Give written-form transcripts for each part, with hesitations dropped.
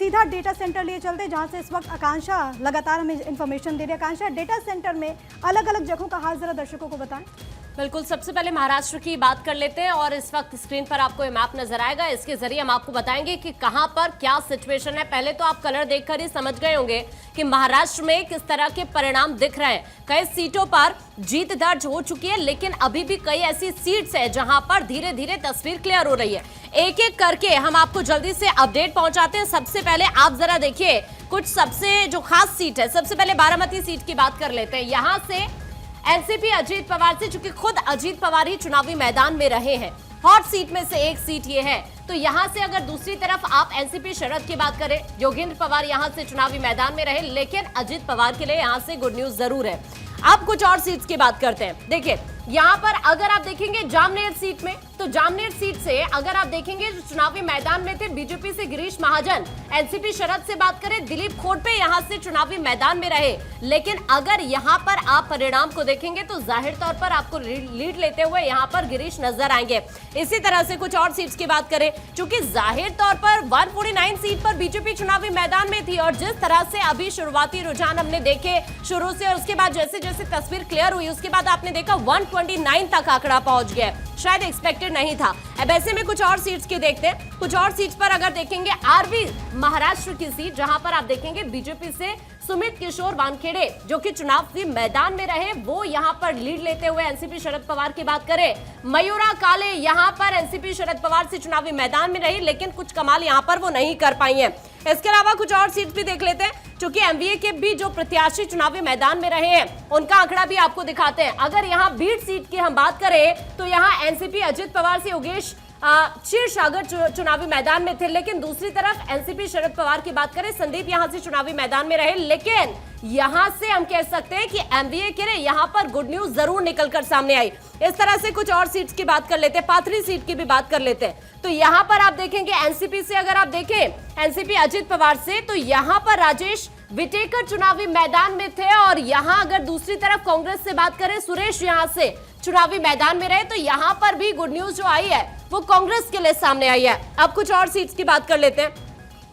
सीधा data centre लिए चलते जहां से इस वक्त आकांक्षा लगातार हमें इन्फॉर्मेशन दे रही है। आकांक्षा, डेटा सेंटर में अलग अलग जगहों का हाल जरा दर्शकों को बताएं। बिल्कुल, सबसे पहले महाराष्ट्र की बात कर लेते हैं और इस वक्त स्क्रीन पर आपको ये मैप नजर आएगा। इसके जरिए हम आपको बताएंगे कि कहां पर क्या सिचुएशन है। पहले तो आप कलर देखकर ही समझ गए होंगे कि महाराष्ट्र में किस तरह के परिणाम दिख रहे हैं। कई सीटों पर जीत दर्ज हो चुकी है, लेकिन अभी भी कई ऐसी सीट्स है जहां पर धीरे धीरे तस्वीर क्लियर हो रही है। एक एक करके हम आपको जल्दी से अपडेट पहुंचाते हैं। सबसे पहले आप जरा देखिए कुछ सबसे जो खास सीट है। सबसे पहले बारामती सीट की बात कर लेते हैं। यहां से एनसीपी अजीत पवार से, चूंकि खुद अजीत पवार ही चुनावी मैदान में रहे हैं, हॉट सीट में से एक सीट ये है। तो यहां से अगर दूसरी तरफ आप एनसीपी शरद की बात करें, योगेंद्र पवार यहां से चुनावी मैदान में रहे, लेकिन अजीत पवार के लिए यहां से गुड न्यूज जरूर है। अब कुछ और सीट्स की बात करते हैं। देखिए यहां पर अगर आप देखेंगे जामनेर सीट में, तो जामनेर सीट से अगर आप देखेंगे जो चुनावी मैदान में थे बीजेपी से गिरीश महाजन, एनसीपी शरद से बात करें दिलीप खोड़पे यहां से चुनावी मैदान में रहे। लेकिन अगर यहां पर आप परिणाम को देखेंगे तो जाहिर तौर पर आपको लीड लेते हुए यहां पर गिरीश नजर आएंगे। इसी तरह से कुछ और सीट्स की बात करें, चूंकि जाहिर तौर पर 149 सीट पर बीजेपी चुनावी मैदान में थी और जिस तरह से अभी शुरुआती रुझान हमने देखे शुरू से और उसके बाद जैसे जैसे तस्वीर क्लियर हुई उसके बाद आपने देखा 129 तक आंकड़ा पहुंच गया, शायद एक्सपेक्टेड नहीं था। अब ऐसे में कुछ और सीट्स की देखते हैं। कुछ और सीट्स पर अगर देखेंगे आरवी महाराष्ट्र की सीट, जहां पर आप देखेंगे बीजेपी से सुमित किशोर वानखेड़े जो कि चुनावी मैदान में रहे, वो यहां पर लीड लेते हुए एनसीपी शरद पवार की बात करें। मयूरा काले यहां पर एनसीपी शरद पवार से चुनावी मैदान में रही, लेकिन कुछ कमाल यहां पर वो नहीं कर पाई है। इसके अलावा कुछ और सीट्स भी देख लेते हैं, क्योंकि एमवीए के भी जो प्रत्याशी चुनावी मैदान में रहे हैं उनका आंकड़ा भी आपको दिखाते हैं। अगर यहां बीट सीट की हम बात करें तो यहां एनसीपी अजित पवार से योगेश क्षीरसागर चुनावी मैदान में थे, लेकिन दूसरी तरफ एनसीपी शरद पवार की बात करें संदीप यहां से चुनावी मैदान में रहे। लेकिन यहां से हम कह सकते हैं कि एमवीए के लिए यहां पर गुड न्यूज जरूर निकलकर सामने आई। इस तरह से कुछ और सीट्स की बात कर लेते हैं, पाथरी सीट की भी बात कर लेते हैं। तो यहां पर आप देखेंगे एनसीपी से अगर आप देखें एनसीपी अजित पवार से, तो यहां पर राजेश विटेकर चुनावी मैदान में थे और यहां अगर दूसरी तरफ कांग्रेस से बात करें सुरेश यहां से चुनावी मैदान में रहे, तो यहां पर भी गुड न्यूज जो आई है वो कांग्रेस के लिए सामने आई है। अब कुछ और सीट्स की बात कर लेते हैं।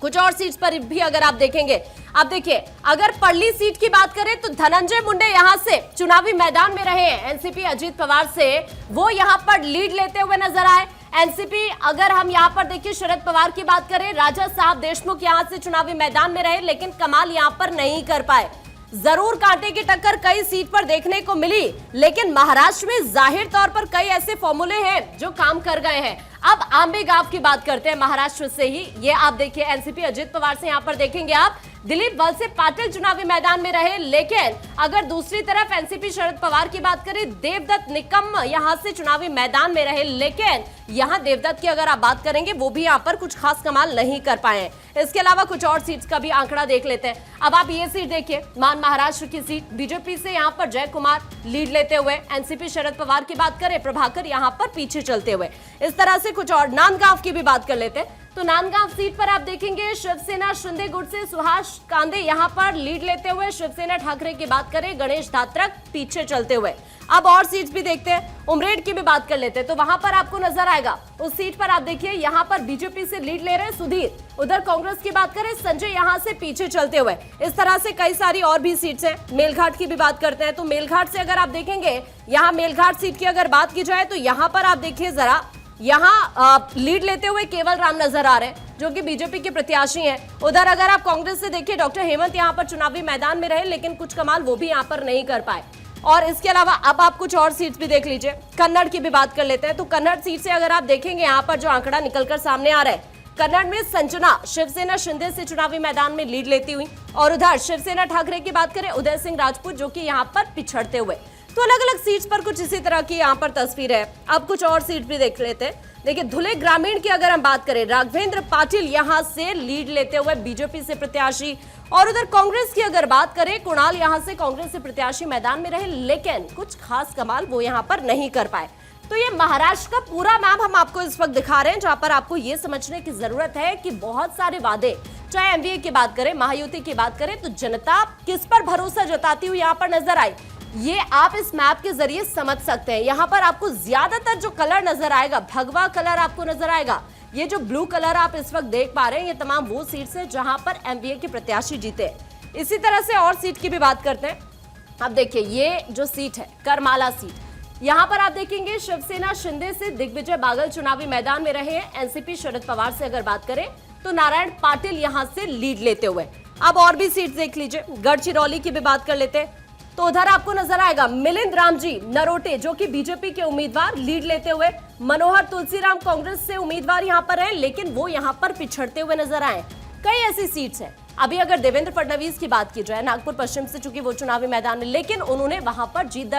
कुछ और सीट्स पर भी अगर आप देखेंगे, अब देखिए अगर पल्ली सीट की बात करें तो धनंजय मुंडे यहां से चुनावी मैदान में रहे हैं एनसीपी अजीत पवार से, वो यहां पर लीड लेते हुए नजर आए। एनसीपी अगर हम यहां पर देखिए शरद पवार की बात करें, राजा साहब देशमुख यहां से चुनावी मैदान में रहे, लेकिन कमाल यहां पर नहीं कर पाए। जरूर कांटे की टक्कर कई सीट पर देखने को मिली, लेकिन महाराष्ट्र में जाहिर तौर पर कई ऐसे फॉर्मूले हैं जो काम कर गए हैं। अब आंबेगाव की बात करते हैं महाराष्ट्र से ही। ये आप देखिए एनसीपी अजित पवार से यहां पर देखेंगे आप दिलीप वलसे पाटिल चुनावी मैदान में रहे, लेकिन अगर दूसरी तरफ एनसीपी शरद पवार की बात करें देवदत्त निकम यहां से चुनावी मैदान में रहे, लेकिन यहां देवदत्त की अगर आप बात करेंगे वो भी यहां पर कुछ खास कमाल नहीं कर पाए। इसके अलावा कुछ और सीट्स का भी आंकड़ा देख लेते हैं। अब आप ये सीट देखिए, मान महाराष्ट्र की सीट, बीजेपी से यहां पर जय कुमार लीड लेते हुए, एनसीपी शरद पवार की बात करें प्रभाकर यहां पर पीछे चलते हुए। इस तरह से कुछ और नांदगांव की भी बात कर लेते हैं। तो नांदगांव सीट पर आप देखेंगे शिवसेना शिंदे गुट से सुहास कांदे यहां पर लीड लेते हुए, शिवसेना ठाकरे की बात करें गणेश धात्रक पीछे चलते हुए। अब और सीट्स भी देखते हैं, उमरेड की भी बात कर लेते हैं। तो वहां पर आपको नजर आएगा उस सीट पर आप देखिए यहां पर बीजेपी से लीड ले रहे हैं सुधीर, उधर कांग्रेस की बात करें संजय यहां से पीछे चलते हुए। इस तरह से कई सारी और भी सीट्स हैं। मेलघाट की भी बात करते हैं, तो मेलघाट से अगर आप देखेंगे यहां मेलघाट सीट की अगर बात की जाए तो यहां पर आप देखिए जरा यहां लीड लेते हुए केवल राम नजर आ रहे हैं जो कि बीजेपी के प्रत्याशी हैं। उधर अगर आप कांग्रेस से देखिए डॉक्टर हेमंत यहां पर चुनावी मैदान में रहे, लेकिन कुछ कमाल वो भी यहां पर नहीं कर पाए। और इसके अलावा अब आप कुछ और सीट्स भी देख लीजिए, कन्नड़ की भी बात कर लेते हैं। तो कन्नड़ सीट से अगर आप देखेंगे यहां पर जो आंकड़ा निकलकर सामने आ रहा है, कन्नड़ में संजना शिवसेना शिंदे से चुनावी मैदान में लीड लेती हुई, और उधर शिवसेना ठाकरे की बात करें उदय सिंह राजपूत जो कि यहां पर पिछड़ते हुए। तो अलग अलग सीट्स पर कुछ इसी तरह की यहाँ पर तस्वीर है। अब कुछ और सीट भी देख लेते हैं। देखिए धुले ग्रामीण की अगर हम बात करें, राघवेंद्र पाटिल यहां से लीड लेते हुए बीजेपी से प्रत्याशी, और उधर कांग्रेस की अगर बात करें कुणाल यहां से कांग्रेस से प्रत्याशी मैदान में रहे, लेकिन कुछ खास कमाल वो यहां पर नहीं कर पाए। तो ये महाराष्ट्र का पूरा मैप हम आपको इस वक्त दिखा रहे हैं, जहां पर आपको ये समझने की जरूरत है कि बहुत सारे वादे, चाहे एमवीए की बात करें, महायुति की बात करें, तो जनता किस पर भरोसा जताती हुई यहां पर नजर आई, ये आप इस मैप के जरिए समझ सकते हैं। यहाँ पर आपको ज्यादातर जो कलर नजर आएगा, भगवा कलर आपको नजर आएगा, ये जो ब्लू कलर आप इस वक्त देख पा रहे हैं, ये तमाम वो सीट्स हैं जहां पर एमवीए के प्रत्याशी जीते हैं। इसी तरह से और सीट की भी बात करते हैं। अब देखिए, ये जो सीट है करमाला सीट, यहां पर आप देखेंगे शिवसेना शिंदे से दिग्विजय बागल चुनावी मैदान में रहे हैं। एनसीपी शरद पवार से अगर बात करें तो नारायण पाटिल यहां से लीड लेते हुए। अब और भी सीट देख लीजिए, गढ़चिरौली की भी बात कर लेते हैं तो उधर आपको नजर आएगा मिलिंद रामजी नरोटे जो कि बीजेपी के उम्मीदवार लीड लेते हुए। मनोहर तुलसीराम कांग्रेस से उम्मीदवार यहां पर हैं, लेकिन वो यहां पर पिछड़ते हुए नजर आए। कई ऐसी सीट्स हैं। अभी अगर देवेंद्र फडणवीस की बात की जाए, नागपुर पश्चिम से चूंकि वो चुनावी मैदान में, लेकिन उन्होंने वहां पर जीत दर्ज